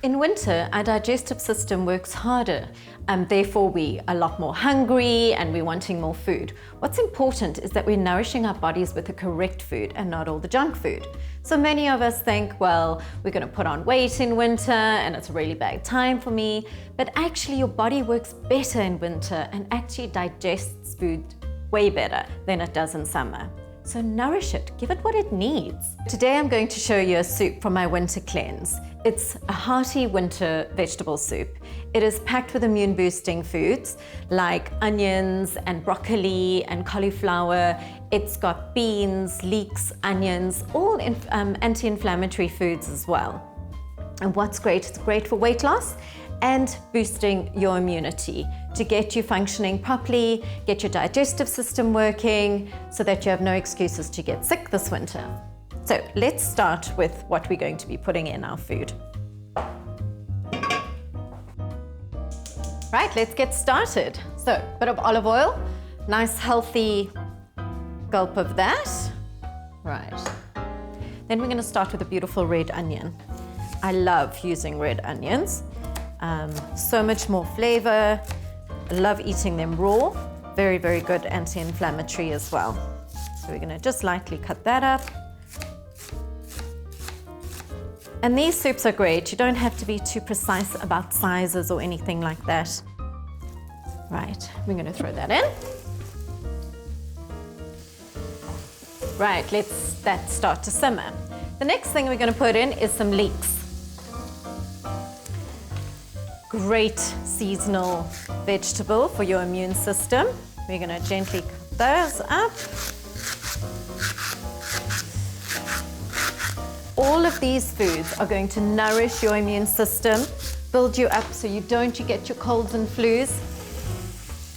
In winter, our digestive system works harder, and therefore we're a lot more hungry and we're wanting more food. What's important is that we're nourishing our bodies with the correct food and not all the junk food. So many of us think, well, we're going to put on weight in winter and it's a really bad time for me. But actually your body works better in winter and actually digests food way better than it does in summer. So nourish it, give it what it needs. Today I'm going to show you a soup from my winter cleanse. It's a hearty winter vegetable soup. It is packed with immune boosting foods like onions and broccoli and cauliflower. It's got beans, leeks, onions, all anti-inflammatory foods as well. And what's great, it's great for weight loss and boosting your immunity to get you functioning properly, get your digestive system working so that you have no excuses to get sick this winter. So let's start with what we're going to be putting in our food. Right, let's get started. So a bit of olive oil, nice healthy gulp of that. Right. Then we're going to start with a beautiful red onion. I love using red onions. So much more flavor. I love eating them raw. Very, very good anti-inflammatory as well. So we're going to just lightly cut that up. And these soups are great. You don't have to be too precise about sizes or anything like that. Right, we're going to throw that in. Right, let's that start to simmer. The next thing we're going to put in is some leeks. Great seasonal vegetable for your immune system. We're going to gently cut those up. All of these foods are going to nourish your immune system, build you up so you get your colds and flus.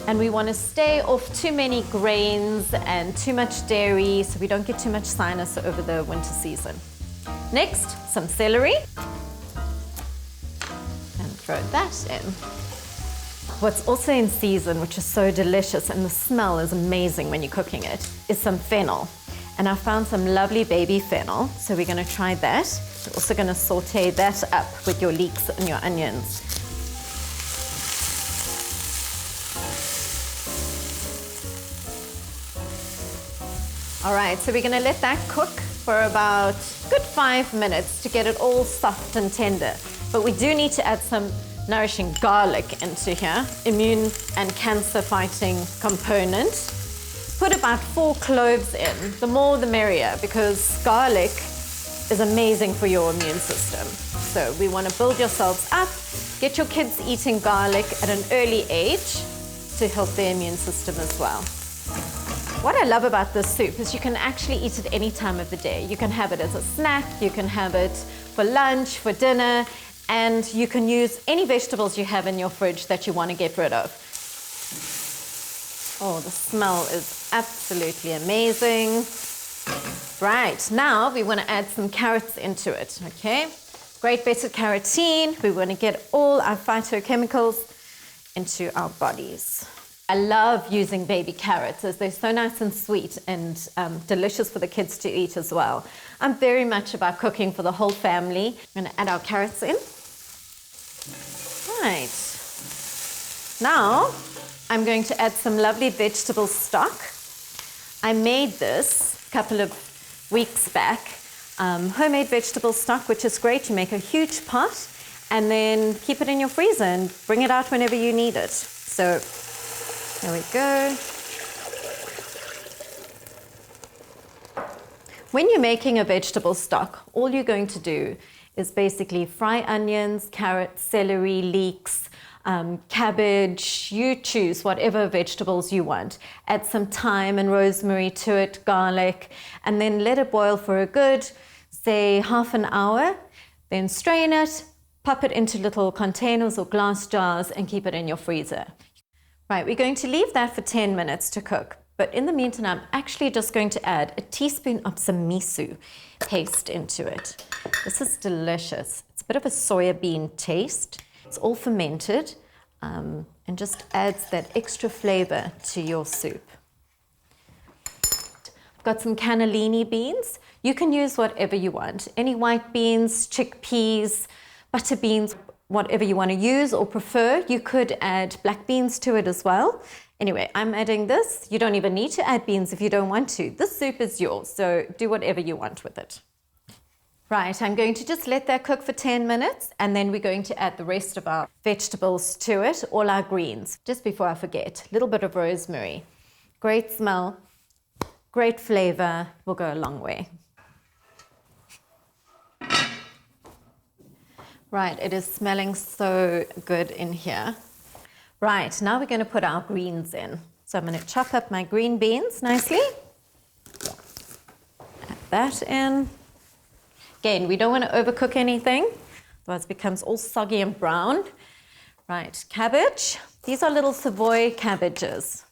And we want to stay off too many grains and too much dairy so we don't get too much sinus over the winter season. Next, some celery. And throw that in. What's also in season, which is so delicious and the smell is amazing when you're cooking it, is some fennel. And I found some lovely baby fennel, so we're going to try that. We're also going to saute that up with your leeks and your onions. All right, so we're going to let that cook for about a good 5 minutes to get it all soft and tender. But we do need to add some nourishing garlic into here, immune and cancer fighting component. Put about 4 cloves in, the more the merrier, because garlic is amazing for your immune system. So we want to build yourselves up, get your kids eating garlic at an early age to help their immune system as well. What I love about this soup is you can actually eat it any time of the day. You can have it as a snack, you can have it for lunch, for dinner, and you can use any vegetables you have in your fridge that you want to get rid of. Oh, the smell is absolutely amazing. Right, now we want to add some carrots into it, okay? Great beta-carotene. We want to get all our phytochemicals into our bodies. I love using baby carrots as they're so nice and sweet and delicious for the kids to eat as well. I'm very much about cooking for the whole family. I'm going to add our carrots in. Right. Now, I'm going to add some lovely vegetable stock. I made this a couple of weeks back. Homemade vegetable stock, which is great. You make a huge pot and then keep it in your freezer and bring it out whenever you need it. So there we go. When you're making a vegetable stock, all you're going to do is basically fry onions, carrots, celery, leeks, cabbage. You choose whatever vegetables you want. Add some thyme and rosemary to it, garlic, and then let it boil for a good, say, half an hour. Then strain it, pop it into little containers or glass jars and keep it in your freezer. Right, we're going to leave that for 10 minutes to cook. But in the meantime, I'm actually just going to add a teaspoon of some miso paste into it. This is delicious. It's a bit of a soya bean taste. It's all fermented and just adds that extra flavor to your soup. I've got some cannellini beans. You can use whatever you want. Any white beans, chickpeas, butter beans, whatever you want to use or prefer. You could add black beans to it as well. Anyway, I'm adding this. You don't even need to add beans if you don't want to. This soup is yours, so do whatever you want with it. Right, I'm going to just let that cook for 10 minutes, and then we're going to add the rest of our vegetables to it, all our greens. Just before I forget, a little bit of rosemary. Great smell, great flavor, will go a long way. Right, it is smelling so good in here. Right, now we're going to put our greens in. So I'm going to chop up my green beans nicely. Add that in. Again, we don't want to overcook anything, otherwise it becomes all soggy and brown. Right, cabbage. These are little Savoy cabbages.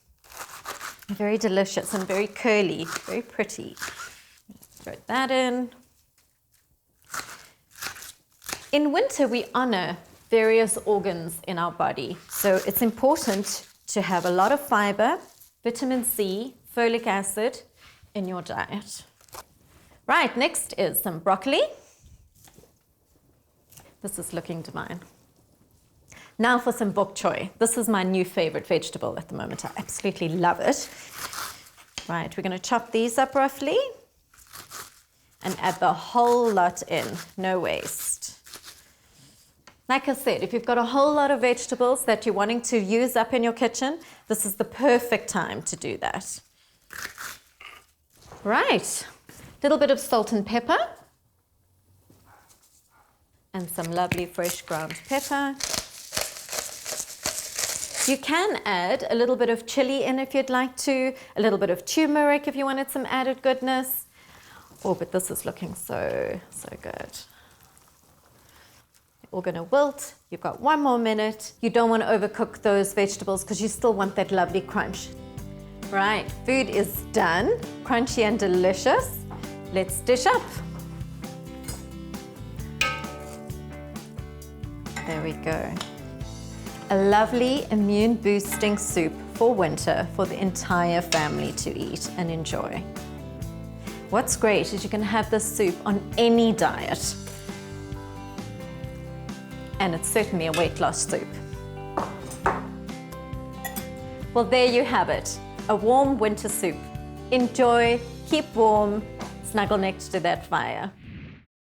They're very delicious and very curly, very pretty. Throw that in. In winter, we honor various organs in our body. So it's important to have a lot of fiber, vitamin C, folic acid in your diet. Right, next is some broccoli. This is looking divine. Now for some bok choy. This is my new favorite vegetable at the moment. I absolutely love it. Right, we're going to chop these up roughly and add the whole lot in, no waste. Like I said, if you've got a whole lot of vegetables that you're wanting to use up in your kitchen, this is the perfect time to do that. Right. Little bit of salt and pepper, and some lovely fresh ground pepper. You can add a little bit of chili in if you'd like to, a little bit of turmeric if you wanted some added goodness. Oh, but this is looking so good. All going to wilt. You've got 1 more minute. You don't want to overcook those vegetables because you still want that lovely crunch. Right, food is done, crunchy and delicious. Let's dish up. There we go. A lovely immune boosting soup for winter for the entire family to eat and enjoy. What's great is you can have this soup on any diet. And it's certainly a weight loss soup. Well, there you have it. A warm winter soup. Enjoy, keep warm, snuggle next to that fire.